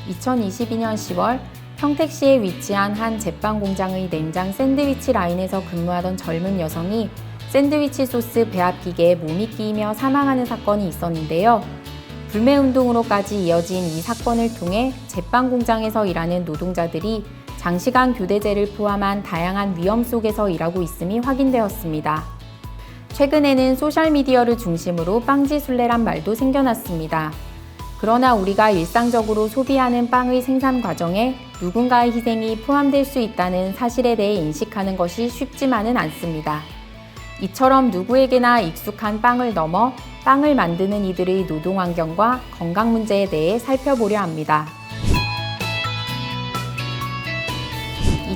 2022년 10월 평택시에 위치한 한 제빵 공장의 냉장 샌드위치 라인에서 근무하던 젊은 여성이 샌드위치 소스 배합 기계에 몸이 끼이며 사망하는 사건이 있었는데요. 불매운동으로까지 이어진 이 사건을 통해 제빵 공장에서 일하는 노동자들이 장시간 교대제를 포함한 다양한 위험 속에서 일하고 있음이 확인되었습니다. 최근에는 소셜미디어를 중심으로 빵지순례란 말도 생겨났습니다. 그러나 우리가 일상적으로 소비하는 빵의 생산 과정에 누군가의 희생이 포함될 수 있다는 사실에 대해 인식하는 것이 쉽지만은 않습니다. 이처럼 누구에게나 익숙한 빵을 넘어 빵을 만드는 이들의 노동 환경과 건강 문제에 대해 살펴보려 합니다.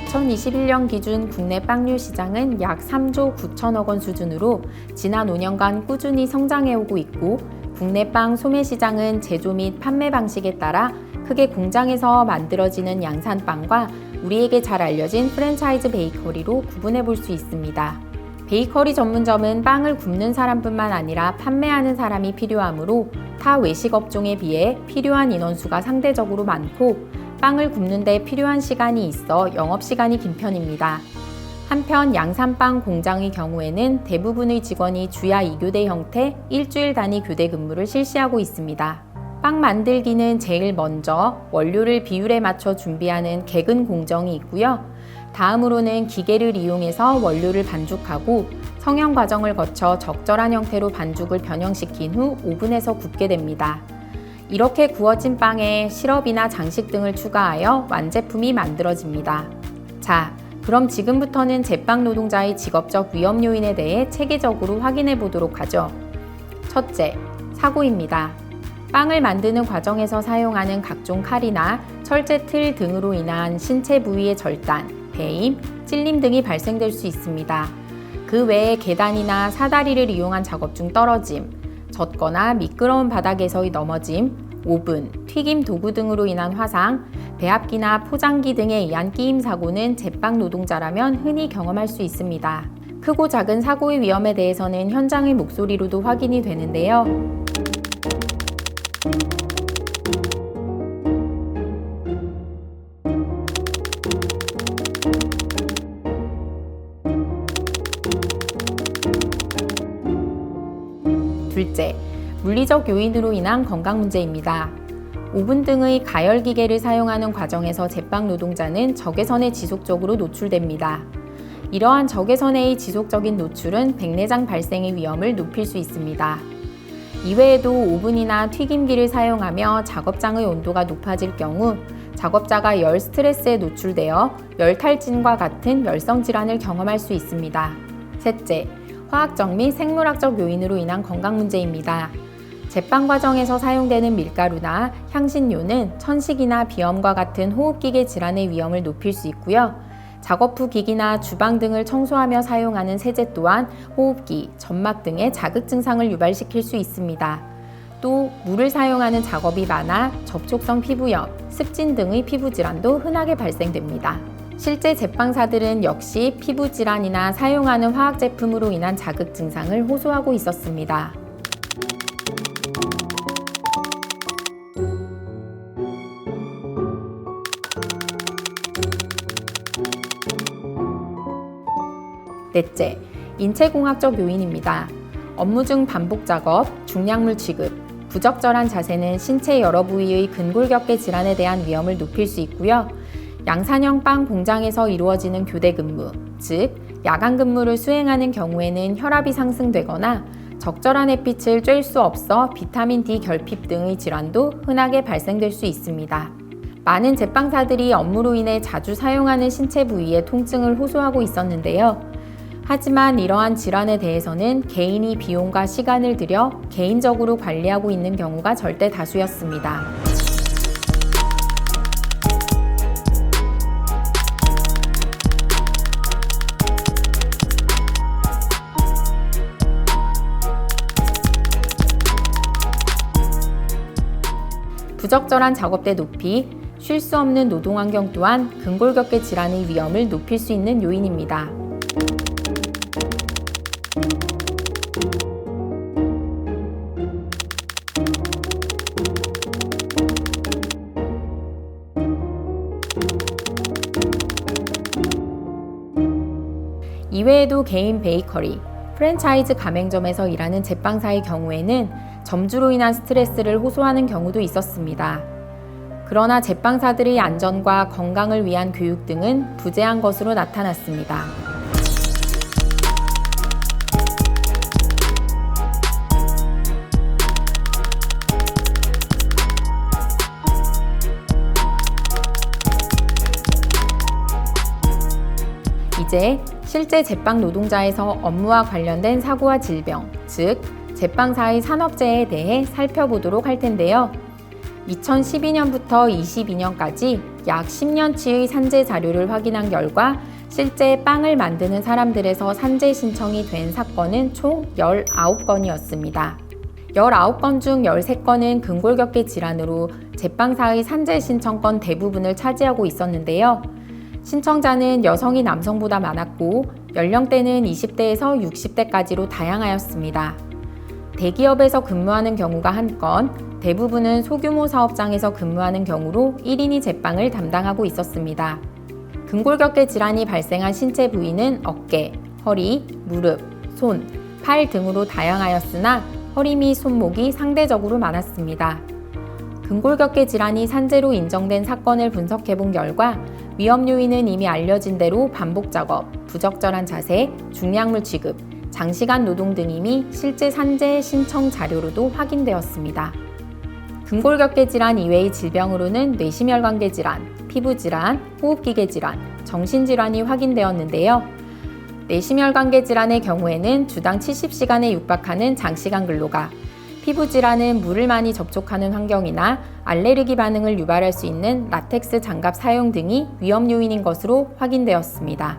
2021년 기준 국내 빵류 시장은 약 3조 9천억 원 수준으로 지난 5년간 꾸준히 성장해오고 있고, 국내 빵 소매 시장은 제조 및 판매 방식에 따라 크게 공장에서 만들어지는 양산빵과 우리에게 잘 알려진 프랜차이즈 베이커리로 구분해 볼 수 있습니다. 베이커리 전문점은 빵을 굽는 사람뿐만 아니라 판매하는 사람이 필요하므로 타 외식 업종에 비해 필요한 인원수가 상대적으로 많고, 빵을 굽는 데 필요한 시간이 있어 영업시간이 긴 편입니다. 한편 양산빵 공장의 경우에는 대부분의 직원이 주야 2교대 형태 일주일 단위 교대 근무를 실시하고 있습니다. 빵 만들기는 제일 먼저 원료를 비율에 맞춰 준비하는 개근 공정이 있고요. 다음으로는 기계를 이용해서 원료를 반죽하고 성형 과정을 거쳐 적절한 형태로 반죽을 변형시킨 후 오븐에서 굽게 됩니다. 이렇게 구워진 빵에 시럽이나 장식 등을 추가하여 완제품이 만들어집니다. 자, 그럼 지금부터는 제빵 노동자의 직업적 위험 요인에 대해 체계적으로 확인해 보도록 하죠. 첫째, 사고입니다. 빵을 만드는 과정에서 사용하는 각종 칼이나 철제 틀 등으로 인한 신체 부위의 절단, 배임, 찔림 등이 발생될 수 있습니다. 그 외에 계단이나 사다리를 이용한 작업 중 떨어짐, 젖거나 미끄러운 바닥에서의 넘어짐, 오븐, 튀김 도구 등으로 인한 화상, 배합기나 포장기 등에 의한 끼임 사고는 제빵 노동자라면 흔히 경험할 수 있습니다. 크고 작은 사고의 위험에 대해서는 현장의 목소리로도 확인이 되는데요. 둘째, 물리적 요인으로 인한 건강 문제입니다. 오븐 등의 가열 기계를 사용하는 과정에서 제빵 노동자는 적외선에 지속적으로 노출됩니다. 이러한 적외선의 지속적인 노출은 백내장 발생의 위험을 높일 수 있습니다. 이외에도 오븐이나 튀김기를 사용하며 작업장의 온도가 높아질 경우 작업자가 열 스트레스에 노출되어 열 탈진과 같은 열성 질환을 경험할 수 있습니다. 셋째, 화학적 및 생물학적 요인으로 인한 건강 문제입니다. 제빵 과정에서 사용되는 밀가루나 향신료는 천식이나 비염과 같은 호흡기계 질환의 위험을 높일 수 있고요. 작업 후 기기나 주방 등을 청소하며 사용하는 세제 또한 호흡기, 점막 등의 자극 증상을 유발시킬 수 있습니다. 또 물을 사용하는 작업이 많아 접촉성 피부염, 습진 등의 피부 질환도 흔하게 발생됩니다. 실제 제빵사들은 역시 피부 질환이나 사용하는 화학 제품으로 인한 자극 증상을 호소하고 있었습니다. 넷째, 인체공학적 요인입니다. 업무 중 반복 작업, 중량물 취급, 부적절한 자세는 신체 여러 부위의 근골격계 질환에 대한 위험을 높일 수 있고요. 양산형 빵 공장에서 이루어지는 교대 근무, 즉 야간 근무를 수행하는 경우에는 혈압이 상승되거나 적절한 햇빛을 쬐을 수 없어 비타민 D 결핍 등의 질환도 흔하게 발생될 수 있습니다. 많은 제빵사들이 업무로 인해 자주 사용하는 신체 부위에 통증을 호소하고 있었는데요. 하지만 이러한 질환에 대해서는 개인이 비용과 시간을 들여 개인적으로 관리하고 있는 경우가 절대 다수였습니다. 부적절한 작업대 높이, 쉴 수 없는 노동 환경 또한 근골격계 질환의 위험을 높일 수 있는 요인입니다. 이외에도 개인 베이커리, 프랜차이즈 가맹점에서 일하는 제빵사의 경우에는 점주로 인한 스트레스를 호소하는 경우도 있었습니다. 그러나 제빵사들의 안전과 건강을 위한 교육 등은 부재한 것으로 나타났습니다. 이제 실제 제빵 노동자에서 업무와 관련된 사고와 질병, 즉 제빵사의 산업재해에 대해 살펴보도록 할 텐데요. 2012년부터 22년까지 약 10년치의 산재 자료를 확인한 결과 실제 빵을 만드는 사람들에서 산재 신청이 된 사건은 총 19건이었습니다. 19건 중 13건은 근골격계 질환으로 제빵사의 산재 신청건 대부분을 차지하고 있었는데요. 신청자는 여성이 남성보다 많았고 연령대는 20대에서 60대까지로 다양하였습니다. 대기업에서 근무하는 경우가 1건, 대부분은 소규모 사업장에서 근무하는 경우로 1인이 제빵을 담당하고 있었습니다. 근골격계 질환이 발생한 신체 부위는 어깨, 허리, 무릎, 손, 팔 등으로 다양하였으나 허리 및 손목이 상대적으로 많았습니다. 근골격계 질환이 산재로 인정된 사건을 분석해본 결과 위험 요인은 이미 알려진 대로 반복 작업, 부적절한 자세, 중량물 취급, 장시간 노동 등임이 실제 산재 신청 자료로도 확인되었습니다. 근골격계 질환 이외의 질병으로는 뇌심혈관계 질환, 피부 질환, 호흡기계 질환, 정신질환이 확인되었는데요. 뇌심혈관계 질환의 경우에는 주당 70시간에 육박하는 장시간 근로가, 피부 질환은 물을 많이 접촉하는 환경이나 알레르기 반응을 유발할 수 있는 라텍스 장갑 사용 등이 위험 요인인 것으로 확인되었습니다.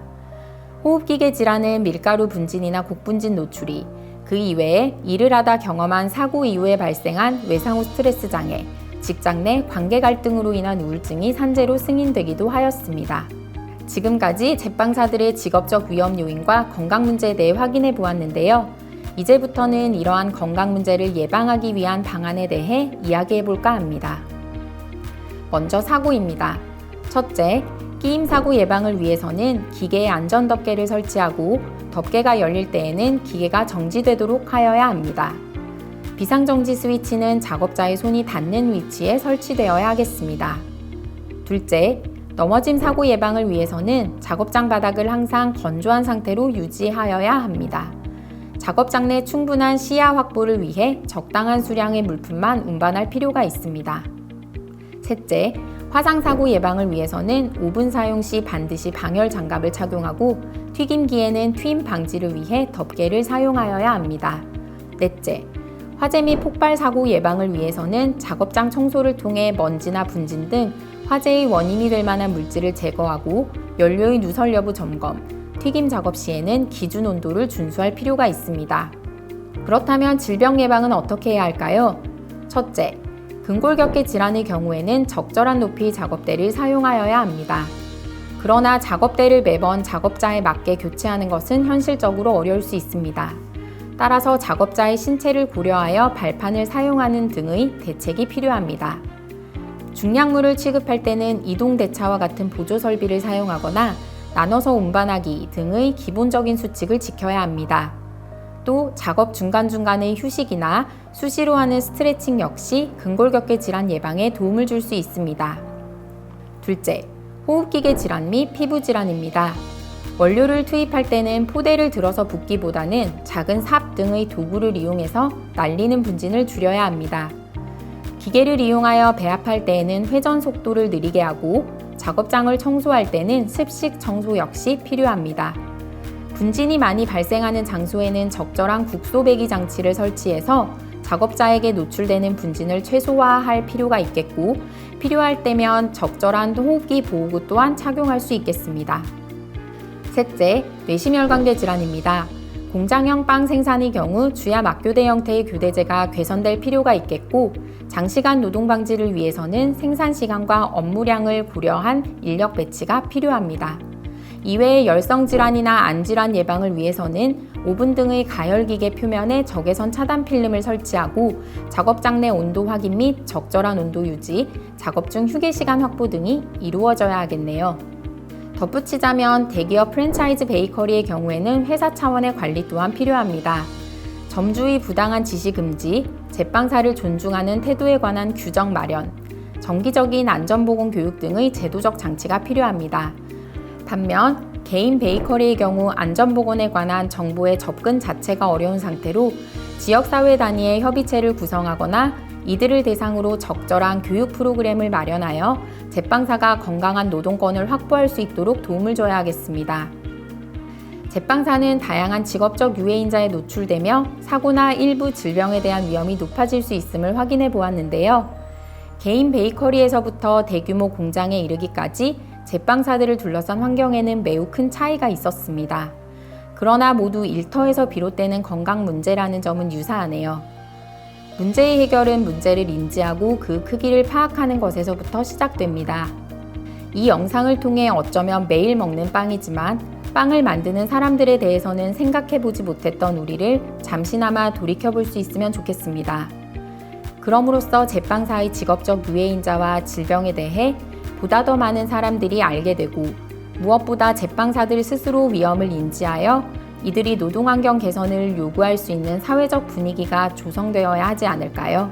호흡기계 질환은 밀가루 분진이나 곡분진 노출이, 그 이외에 일을 하다 경험한 사고 이후에 발생한 외상후 스트레스 장애, 직장 내 관계 갈등으로 인한 우울증이 산재로 승인되기도 하였습니다. 지금까지 제빵사들의 직업적 위험 요인과 건강 문제에 대해 확인해 보았는데요. 이제부터는 이러한 건강 문제를 예방하기 위한 방안에 대해 이야기해 볼까 합니다. 먼저 사고입니다. 첫째, 끼임 사고 예방을 위해서는 기계에 안전 덮개를 설치하고 덮개가 열릴 때에는 기계가 정지되도록 하여야 합니다. 비상정지 스위치는 작업자의 손이 닿는 위치에 설치되어야 하겠습니다. 둘째, 넘어짐 사고 예방을 위해서는 작업장 바닥을 항상 건조한 상태로 유지하여야 합니다. 작업장 내 충분한 시야 확보를 위해 적당한 수량의 물품만 운반할 필요가 있습니다. 셋째, 화상사고 예방을 위해서는 오븐 사용 시 반드시 방열 장갑을 착용하고 튀김기에는 튀임 방지를 위해 덮개를 사용하여야 합니다. 넷째, 화재 및 폭발 사고 예방을 위해서는 작업장 청소를 통해 먼지나 분진 등 화재의 원인이 될 만한 물질을 제거하고 연료의 누설 여부 점검, 튀김 작업 시에는 기준 온도를 준수할 필요가 있습니다. 그렇다면 질병 예방은 어떻게 해야 할까요? 첫째, 근골격계 질환의 경우에는 적절한 높이의 작업대를 사용하여야 합니다. 그러나 작업대를 매번 작업자에 맞게 교체하는 것은 현실적으로 어려울 수 있습니다. 따라서 작업자의 신체를 고려하여 발판을 사용하는 등의 대책이 필요합니다. 중량물을 취급할 때는 이동 대차와 같은 보조 설비를 사용하거나 나눠서 운반하기 등의 기본적인 수칙을 지켜야 합니다. 또 작업 중간중간의 휴식이나 수시로 하는 스트레칭 역시 근골격계 질환 예방에 도움을 줄 수 있습니다. 둘째, 호흡기계 질환 및 피부 질환입니다. 원료를 투입할 때는 포대를 들어서 붓기보다는 작은 삽 등의 도구를 이용해서 날리는 분진을 줄여야 합니다. 기계를 이용하여 배합할 때에는 회전 속도를 느리게 하고 작업장을 청소할 때는 습식 청소 역시 필요합니다. 분진이 많이 발생하는 장소에는 적절한 국소 배기 장치를 설치해서 작업자에게 노출되는 분진을 최소화할 필요가 있겠고 필요할 때면 적절한 호흡기 보호구 또한 착용할 수 있겠습니다. 셋째, 뇌심혈관계 질환입니다. 공장형 빵 생산의 경우 주야 막교대 형태의 교대제가 개선될 필요가 있겠고 장시간 노동 방지를 위해서는 생산 시간과 업무량을 고려한 인력 배치가 필요합니다. 이외에 열성 질환이나 안 질환 예방을 위해서는 오븐 등의 가열기계 표면에 적외선 차단 필름을 설치하고 작업장 내 온도 확인 및 적절한 온도 유지, 작업 중 휴게 시간 확보 등이 이루어져야 하겠네요. 덧붙이자면 대기업 프랜차이즈 베이커리의 경우에는 회사 차원의 관리 또한 필요합니다. 점주의 부당한 지시 금지, 제빵사를 존중하는 태도에 관한 규정 마련, 정기적인 안전보건 교육 등의 제도적 장치가 필요합니다. 반면 개인 베이커리의 경우 안전보건에 관한 정보의 접근 자체가 어려운 상태로 지역사회 단위의 협의체를 구성하거나 이들을 대상으로 적절한 교육 프로그램을 마련하여 제빵사가 건강한 노동권을 확보할 수 있도록 도움을 줘야 하겠습니다. 제빵사는 다양한 직업적 유해인자에 노출되며 사고나 일부 질병에 대한 위험이 높아질 수 있음을 확인해 보았는데요. 개인 베이커리에서부터 대규모 공장에 이르기까지 제빵사들을 둘러싼 환경에는 매우 큰 차이가 있었습니다. 그러나 모두 일터에서 비롯되는 건강 문제라는 점은 유사하네요. 문제의 해결은 문제를 인지하고 그 크기를 파악하는 것에서부터 시작됩니다. 이 영상을 통해 어쩌면 매일 먹는 빵이지만 빵을 만드는 사람들에 대해서는 생각해보지 못했던 우리를 잠시나마 돌이켜볼 수 있으면 좋겠습니다. 그럼으로써 제빵사의 직업적 유해인자와 질병에 대해 보다 더 많은 사람들이 알게 되고 무엇보다 제빵사들 스스로 위험을 인지하여 이들이 노동환경 개선을 요구할 수 있는 사회적 분위기가 조성되어야 하지 않을까요?